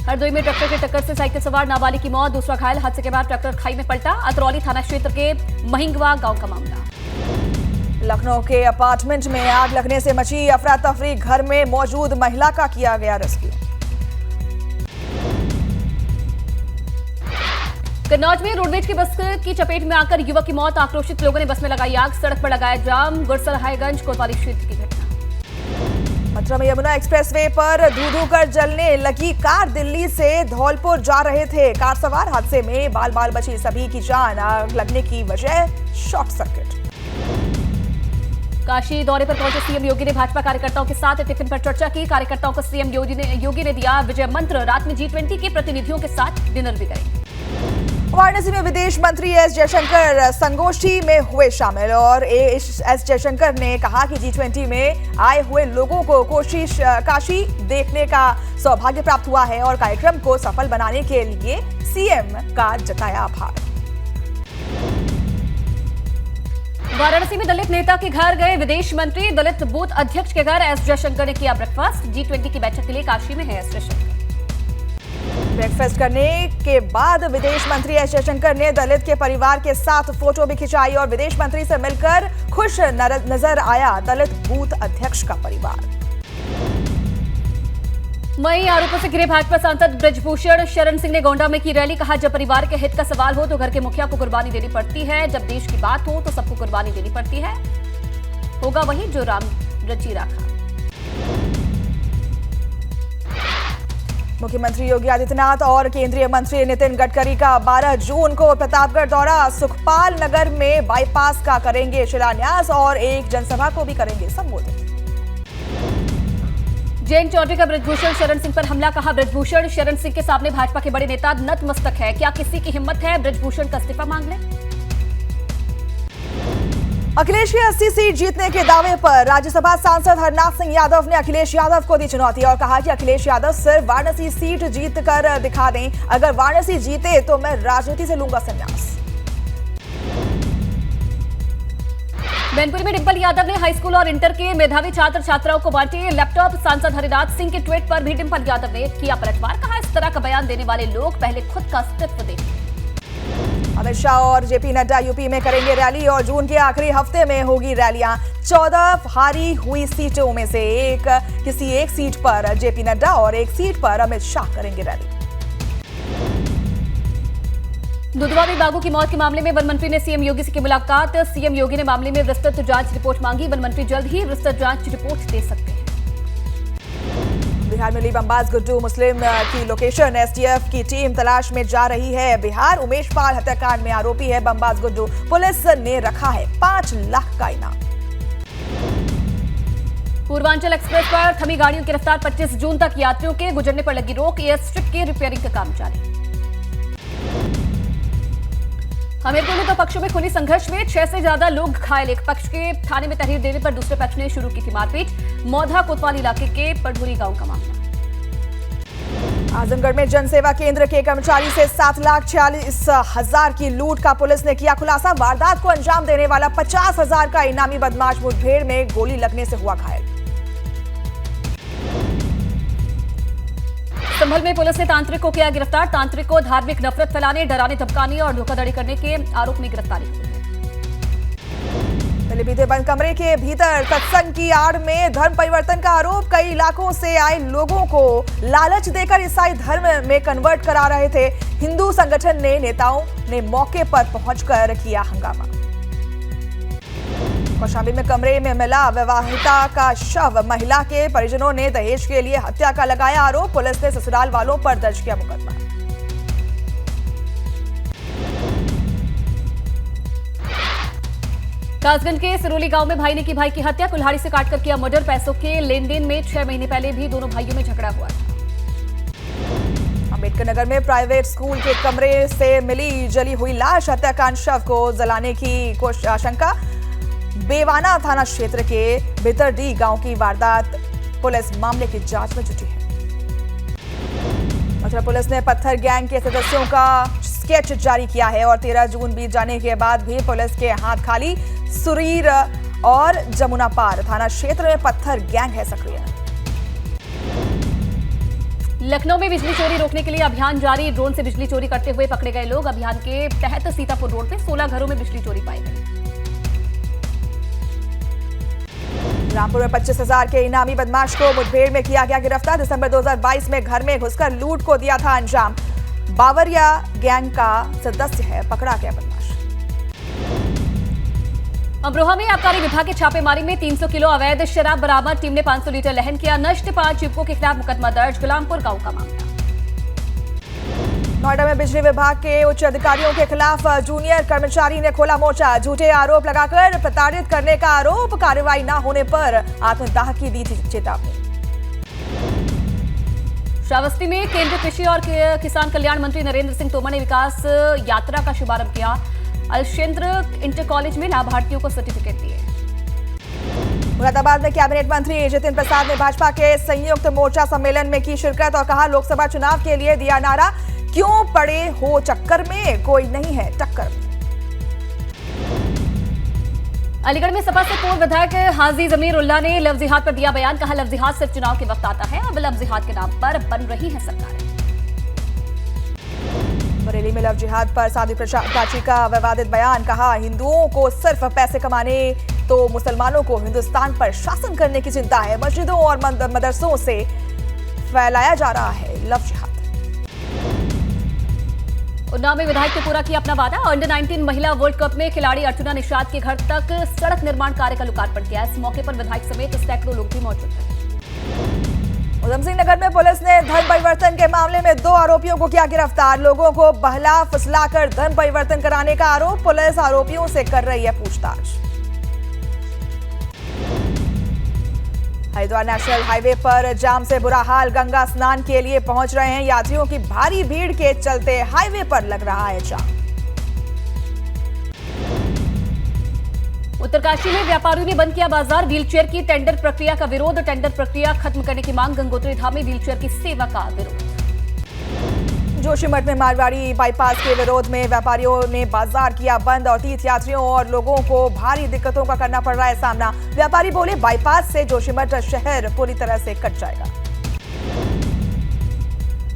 हरदोई में ट्रैक्टर की टक्कर से साइकिल सवार नाबालिग की मौत, दूसरा घायल। हादसे के बाद ट्रैक्टर खाई में पलटा। अतरौली थाना क्षेत्र के महिंगवा गांव का मामला। लखनऊ के अपार्टमेंट में आग लगने से मची अफरा तफरी, घर में मौजूद महिला का किया गया रेस्क्यू। कन्नौज में रोडवेज की बस की चपेट में आकर युवक की मौत, आक्रोशित लोगों ने बस में लगाई आग, सड़क पर लगाया जाम। गुरसरायगंज कोतवाली क्षेत्र की घटना। मथुरा में यमुना एक्सप्रेसवे पर धू कर जलने लगी कार, दिल्ली से धौलपुर जा रहे थे कार सवार, हादसे में बाल बाल बची सभी की जान, आग लगने की वजह शॉर्ट सर्किट। काशी दौरे पर पहुंचे सीएम योगी ने भाजपा कार्यकर्ताओं के साथ टिफिन पर चर्चा की, कार्यकर्ताओं को सीएम योगी ने दिया विजय मंत्र, रात में G20 के प्रतिनिधियों के साथ डिनर भी करेंगे। वाराणसी में विदेश मंत्री एस जयशंकर संगोष्ठी में हुए शामिल और एस जयशंकर ने कहा कि G20 में आए हुए लोगों को काशी देखने का सौभाग्य प्राप्त हुआ है और कार्यक्रम को सफल बनाने के लिए सीएम का जताया आभार। वाराणसी में दलित नेता के घर गए विदेश मंत्री, दलित बूथ अध्यक्ष के घर एस जयशंकर ने किया ब्रेकफास्ट। G20 की बैठक के लिए काशी में है एस जयशंकर। ब्रेकफास्ट करने के बाद विदेश मंत्री एस जयशंकर ने दलित के परिवार के साथ फोटो भी खिंचाई और विदेश मंत्री से मिलकर खुश नजर आया दलित बूथ अध्यक्ष का परिवार। मई आरोपों से घिरे भाजपा सांसद ब्रजभूषण शरण सिंह ने गोंडा में की रैली, कहा जब परिवार के हित का सवाल हो तो घर के मुखिया को कुर्बानी देनी पड़ती है, जब देश की बात हो तो सबको कुर्बानी देनी पड़ती है, होगा वही जो राम रची राखा। मुख्यमंत्री योगी आदित्यनाथ और केंद्रीय मंत्री नितिन गडकरी का 12 जून को प्रतापगढ़ दौरा, सुखपाल नगर में बाईपास का करेंगे शिलान्यास और एक जनसभा को भी करेंगे संबोधित। जयंत चौधरी का ब्रजभूषण शरण सिंह पर हमला, कहा ब्रजभूषण शरण सिंह के सामने भाजपा के बड़े नेता नतमस्तक है, क्या किसी की हिम्मत है ब्रजभूषण का इस्तीफा मांग ले। अखिलेश की 80 सीट जीतने के दावे पर राज्यसभा सांसद हरनाथ सिंह यादव ने अखिलेश यादव को दी चुनौती और कहा कि अखिलेश यादव सिर्फ वाराणसी सीट जीत कर दिखा दें, अगर वाराणसी जीते तो मैं राजनीति से लूंगा संन्यास। मैनपुरी में डिंपल यादव ने हाईस्कूल और इंटर के मेधावी छात्र छात्राओं को बांटे लैपटॉप, सांसद हरिराज सिंह के ट्वीट पर भी डिंपल यादव ने किया पलटवार, कहा इस तरह का बयान देने वाले लोग पहले खुद का अस्तित्व देखें। अमित शाह और जेपी नड्डा यूपी में करेंगे रैली और जून के आखिरी हफ्ते में होगी रैलियां, 14 हारी हुई सीटों में से किसी एक सीट पर जेपी नड्डा और एक सीट पर अमित शाह करेंगे रैली। दुधवा में बाघों की मौत के मामले में वन मंत्री ने सीएम योगी से की मुलाकात, सीएम योगी ने मामले में विस्तृत जांच रिपोर्ट मांगी, वन मंत्री जल्द ही विस्तृत जांच रिपोर्ट दे सकते हैं। बिहार में मिली बमबाज गुड्डू मुस्लिम की लोकेशन, एसटीएफ की टीम तलाश में जा रही है। बिहार उमेश पाल हत्याकांड में आरोपी है बमबाज गुड्डू, पुलिस ने रखा है 5 लाख का इनाम। पूर्वांचल एक्सप्रेस पर थमी गाड़ियों की रफ्तार 25 जून तक, यात्रियों के गुजरने पर लगी रोक, एयर स्ट्रिप के रिपेयरिंग का काम जारी। हमीरपुर में 2 पक्षों में खूनी संघर्ष में 6 से ज्यादा लोग घायल, एक पक्ष के थाने में तहरीर देने पर दूसरे पक्ष ने शुरू की थी मारपीट, मौधा कोतवाली इलाके के पढ़ोरी गांव का मामला। आजमगढ़ में जनसेवा केंद्र के कर्मचारी से 7,46,000 की लूट का पुलिस ने किया खुलासा, वारदात को अंजाम देने वाला 50,000 का इनामी बदमाश मुठभेड़ में गोली लगने से हुआ घायल। संभल में पुलिस ने तांत्रिक को किया गिरफ्तार, तांत्रिक को धार्मिक नफरत फैलाने, डराने धमकाने और धोखाधड़ी करने के आरोप में गिरफ्तारी हुई है। पीलीभीत बंद कमरे के भीतर सत्संग की आड़ में धर्म परिवर्तन का आरोप, कई इलाकों से आए लोगों को लालच देकर ईसाई धर्म में कन्वर्ट करा रहे थे, हिंदू संगठन ने नेताओं ने मौके पर पहुंचकर किया हंगामा। कौशाम्बी में कमरे में मिला विवाहिता का शव, महिला के परिजनों ने दहेज के लिए हत्या का लगाया आरोप, पुलिस ने ससुराल वालों पर दर्ज किया मुकदमा। कासगंज के सिरोली गांव में भाई ने की भाई की हत्या, कुल्हाड़ी से काटकर किया मर्डर, पैसों के लेन देन में 6 महीने पहले भी दोनों भाइयों में झगड़ा हुआ था। अम्बेडकर नगर में प्राइवेट स्कूल के कमरे से मिली जली हुई लाश, हत्याकांड शव को जलाने की आशंका, बेवाना थाना क्षेत्र के भितरडी गांव की वारदात, पुलिस मामले की जांच में जुटी है। मथुरा पुलिस ने पत्थर गैंग के सदस्यों का स्केच जारी किया है और 13 जून बीत जाने के बाद भी पुलिस के हाथ खाली, सुरीर और जमुना पार थाना क्षेत्र में पत्थर गैंग है सक्रिय। लखनऊ में बिजली चोरी रोकने के लिए अभियान जारी। ड्रोन से बिजली चोरी करते हुए पकड़े गए लोग। अभियान के तहत सीतापुर रोड में 16 घरों में बिजली चोरी पाई गई। रामपुर में 25,000 के इनामी बदमाश को मुठभेड़ में किया गया गिरफ्तार। दिसंबर 2022 में घर में घुसकर लूट को दिया था अंजाम। बावरिया गैंग का सदस्य है, पकड़ा गया बदमाश। अमरोहा में आबकारी विभाग की छापेमारी में 300 किलो अवैध शराब बरामद। टीम ने 500 लीटर लहन किया नष्ट। 5 युवकों के खिलाफ मुकदमा दर्ज। गुलामपुर गांव का मामला। नोएडा में बिजली विभाग के उच्च अधिकारियों के खिलाफ जूनियर कर्मचारी ने खोला मोर्चा। झूठे आरोप लगाकर प्रताड़ित करने का आरोप। कार्रवाई न होने पर आत्मदाह की दी चेतावनी। श्रावस्ती में केंद्रीय कृषि और किसान कल्याण मंत्री नरेंद्र सिंह तोमर ने विकास यात्रा का शुभारंभ किया। अलशेंद्र इंटर कॉलेज में लाभार्थियों को सर्टिफिकेट दिए। मुरादाबाद में कैबिनेट मंत्री जितिन प्रसाद ने भाजपा के संयुक्त मोर्चा सम्मेलन में की शिरकत और कहा, लोकसभा चुनाव के लिए दिया नारा, क्यों पड़े हो चक्कर में, कोई नहीं है टक्कर में। अलीगढ़ में सपा से पूर्व विधायक हाजी जमीर उल्लाह ने लव जिहाद पर दिया बयान। कहा, लव जिहाद सिर्फ चुनाव के वक्त आता है। अब लव जिहाद के नाम पर बन रही है सरकारें। बरेली में लव जिहाद पर साध्वी प्राची का विवादित बयान। कहा, हिंदुओं को सिर्फ पैसे कमाने तो मुसलमानों को हिंदुस्तान पर शासन करने की चिंता है। मस्जिदों और मदरसों से फैलाया जा रहा है लव जिहाद। उन्नाव में विधायक ने पूरा किया अपना वादा। अंडर 19 महिला वर्ल्ड कप में खिलाड़ी अर्चना निषाद के घर तक सड़क निर्माण कार्य का लोकार्पण किया। इस मौके पर विधायक समेत सैकड़ों लोग भी मौजूद थे। उधम सिंह नगर में पुलिस ने धर्म परिवर्तन के मामले में 2 आरोपियों को किया गिरफ्तार। लोगों को बहला फुसलाकर धर्म परिवर्तन कराने का आरोप। पुलिस आरोपियों से कर रही है पूछताछ। हरिद्वार नेशनल हाईवे पर जाम से बुरा हाल। गंगा स्नान के लिए पहुंच रहे हैं यात्रियों की भारी भीड़ के चलते हाईवे पर लग रहा है जाम। उत्तरकाशी में व्यापारियों ने बंद किया बाजार। व्हीलचेयर की टेंडर प्रक्रिया का विरोध। टेंडर प्रक्रिया खत्म करने की मांग। गंगोत्री धाम में व्हीलचेयर की सेवा का विरोध। जोशीमठ में मारवाड़ी बाईपास के विरोध में व्यापारियों ने बाजार किया बंद और तीर्थयात्रियों और लोगों को भारी दिक्कतों का करना पड़ रहा है सामना। व्यापारी बोले, बाईपास से जोशीमठ शहर पूरी तरह से कट जाएगा।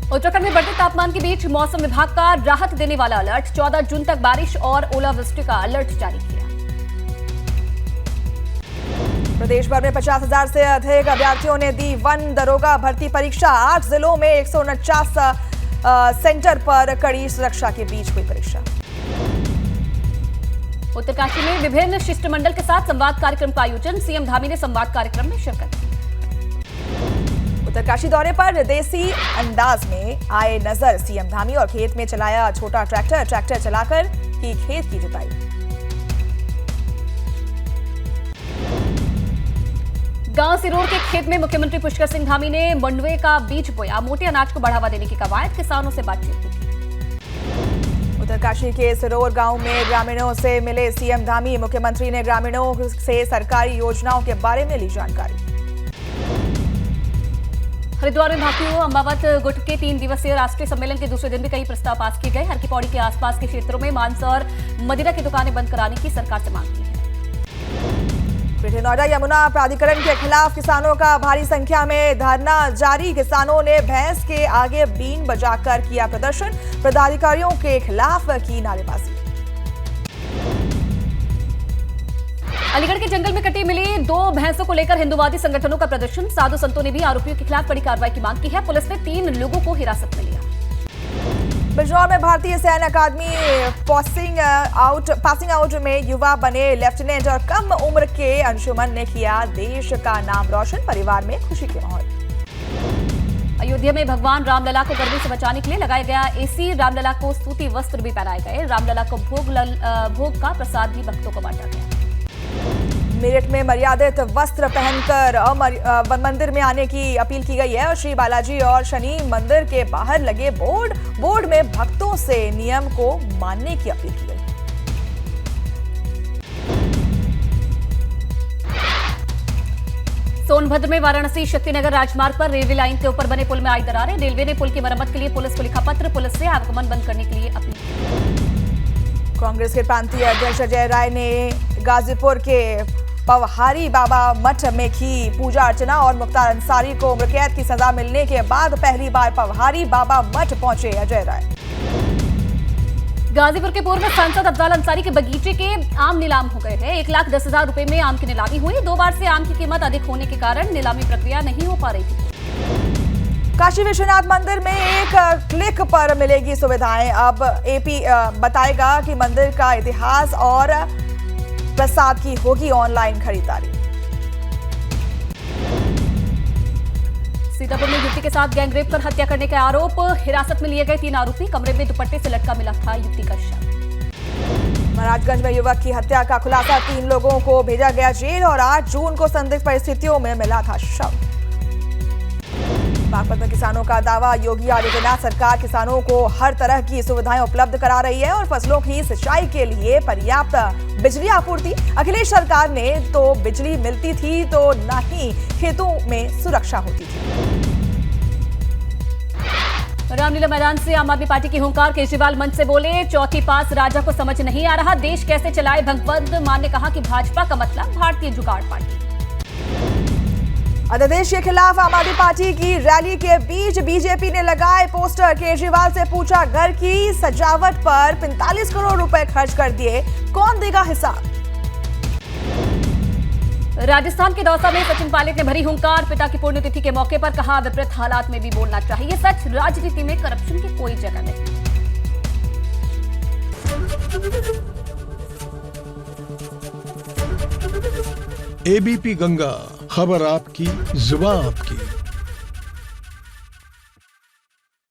उत्तराखंड में बढ़ते तापमान के बीच मौसम विभाग का राहत देने वाला अलर्ट। 14 जून तक बारिश और ओलावृष्टि का अलर्ट जारी किया। प्रदेश भर में 50,000 से अधिक अभ्यर्थियों ने दी वन दरोगा भर्ती परीक्षा। 8 जिलों में 149 सेंटर पर कड़ी सुरक्षा के बीच हुई परीक्षा। उत्तरकाशी में विभिन्न शिष्टमंडल के साथ संवाद कार्यक्रम का आयोजन। सीएम धामी ने संवाद कार्यक्रम में शिरकत की। उत्तरकाशी दौरे पर देसी अंदाज में आए नजर सीएम धामी और खेत में चलाया छोटा ट्रैक्टर चलाकर की खेत की जुताई। गांव सिरोर के खेत में मुख्यमंत्री पुष्कर सिंह धामी ने मंडवे का बीज बोया। मोटे अनाज को बढ़ावा देने की कवायद। किसानों से बातचीत की। उत्तरकाशी के सिरोर गांव में ग्रामीणों से मिले सीएम धामी। मुख्यमंत्री ने ग्रामीणों से सरकारी योजनाओं के बारे में ली जानकारी। हरिद्वार में भाकियू अम्बावत गुट के 3 दिवसीय राष्ट्रीय सम्मेलन के दूसरे दिन भी कई प्रस्ताव पास किए गए। हर की पौड़ी के आसपास के क्षेत्रों में मांस और मदिरा की दुकानें बंद कराने की सरकार से मांग की है। ग्रेटर नोएडा यमुना प्राधिकरण के खिलाफ किसानों का भारी संख्या में धरना जारी। किसानों ने भैंस के आगे बीन बजाकर किया प्रदर्शन। पदाधिकारियों के खिलाफ की नारेबाजी। अलीगढ़ के जंगल में कटी मिली 2 भैंसों को लेकर हिंदुवादी संगठनों का प्रदर्शन। साधु संतों ने भी आरोपियों के खिलाफ कड़ी कार्रवाई की मांग की है। पुलिस ने 3 लोगों को हिरासत में लिया। बिजनौर में भारतीय सैन्य अकादमी पासिंग आउट में युवा बने लेफ्टिनेंट और कम उम्र के अंशुमन ने किया देश का नाम रोशन। परिवार में खुशी के माहौल। अयोध्या में भगवान रामलला को गर्मी से बचाने के लिए लगाया गया एसी। रामलला को सूती वस्त्र भी पहनाए गए। रामलला को भोग का प्रसाद भी भक्तों को बांटा गया। मेरठ में मर्यादित वस्त्र पहनकर मंदिर में आने की अपील की गई है और श्री बालाजी और शनि मंदिर के बाहर लगे बोर्ड में भक्तों से नियम को मानने की अपील की गई है। सोनभद्र में वाराणसी शक्तिनगर राजमार्ग पर रेलवे लाइन के ऊपर बने पुल में आई दरारें। रेलवे ने पुल की मरम्मत के लिए पुलिस को लिखा पत्र। पुलिस से आवागमन बंद करने के लिए अपील की। कांग्रेस के प्रांतीय अध्यक्ष अजय राय ने गाजीपुर के पवहारी बाबा मठ में की पूजा अर्चना और मुख्तार अंसारी को उम्र कैद की सजा मिलने के बाद पहली बार पवहारी बाबा मठ पहुंचे अजय राय। गाजीपुर के पूर्व सांसद अफजाल अंसारी के बगीचे के आम नीलाम हो गए हैं। 1,10,000 रुपए में आम की नीलामी हुई। 2 बार से आम की कीमत अधिक होने के कारण नीलामी प्रक्रिया नहीं हो पा रही थी। काशी विश्वनाथ मंदिर में एक क्लिक पर मिलेगी सुविधाएं। अब एपी बताएगा कि मंदिर का इतिहास और प्रसाद की होगी ऑनलाइन खरीदारी। सीतापुर में युवती के साथ गैंगरेप कर हत्या करने के आरोप, हिरासत में लिए गए 3 आरोपी। कमरे में दुपट्टे से लटका मिला था युवती का शव। महाराजगंज में युवक की हत्या का खुलासा, 3 लोगों को भेजा गया जेल और 8 जून को संदिग्ध परिस्थितियों में मिला था शव। बागपत में किसानों का दावा, योगी आदित्यनाथ सरकार किसानों को हर तरह की सुविधाएं उपलब्ध करा रही है और फसलों की सिंचाई के लिए पर्याप्त बिजली आपूर्ति। अखिलेश सरकार ने तो बिजली मिलती थी तो न ही खेतों में सुरक्षा होती थी। रामलीला मैदान से आम आदमी पार्टी की हुंकार, केजरीवाल मंच से बोले, चौथी पास राजा को समझ नहीं आ रहा, देश कैसे चलाए भगवंत मान ने कहा कि भाजपा का मतलब भारतीय जुगाड़ पार्टी। अध्यादेश के खिलाफ आम आदमी पार्टी की रैली के बीच बीजेपी ने लगाए पोस्टर, केजरीवाल से पूछा घर की सजावट पर 45 करोड़ रुपए खर्च कर दिए, कौन देगा हिसाब। राजस्थान के दौसा में सचिन पायलट ने भरी हुंकार, पिता की पुण्यतिथि के मौके पर कहा विपरीत हालात में भी बोलना चाहिए सच, राजनीति में करप्शन की कोई जगह नहीं। एबीपी गंगा, खबर आपकी, जुबान आपकी।